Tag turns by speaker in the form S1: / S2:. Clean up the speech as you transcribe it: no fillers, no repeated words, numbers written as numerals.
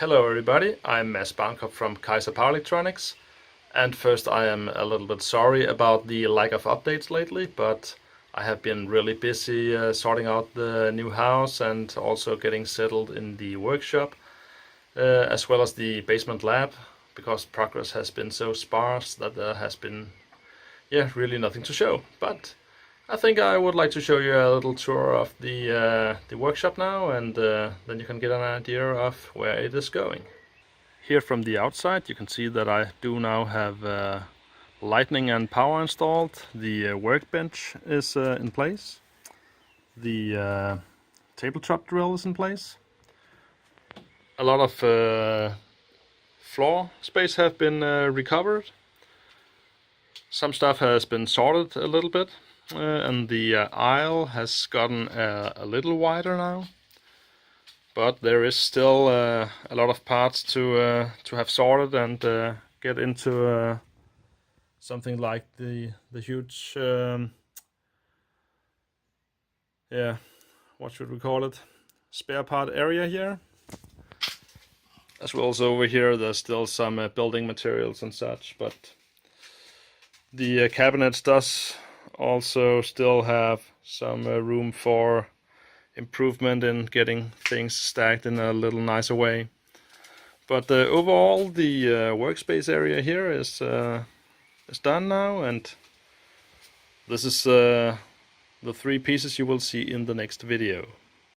S1: Hello everybody, I'm Mads Barnkop from Kaizer Power Electronics, and first I am a little bit sorry about the lack of updates lately, but I have been really busy sorting out the new house and also getting settled in the workshop, as well as the basement lab, because progress has been so sparse that there has been really nothing to show. But I think I would like to show you a little tour of the workshop now, and then you can get an idea of where it is going. Here from the outside you can see that I do now have lighting and power installed. The workbench is in place. The tabletop drill is in place. A lot of floor space have been recovered. Some stuff has been sorted a little bit. And the aisle has gotten a little wider now, but there is still a lot of parts to have sorted and get into something like the huge what should we call it, spare part area here. As well as over here there's still some building materials and such, but the cabinets does also still have some room for improvement in getting things stacked in a little nicer way. But overall the workspace area here is done now, and this is the three pieces you will see in the next video.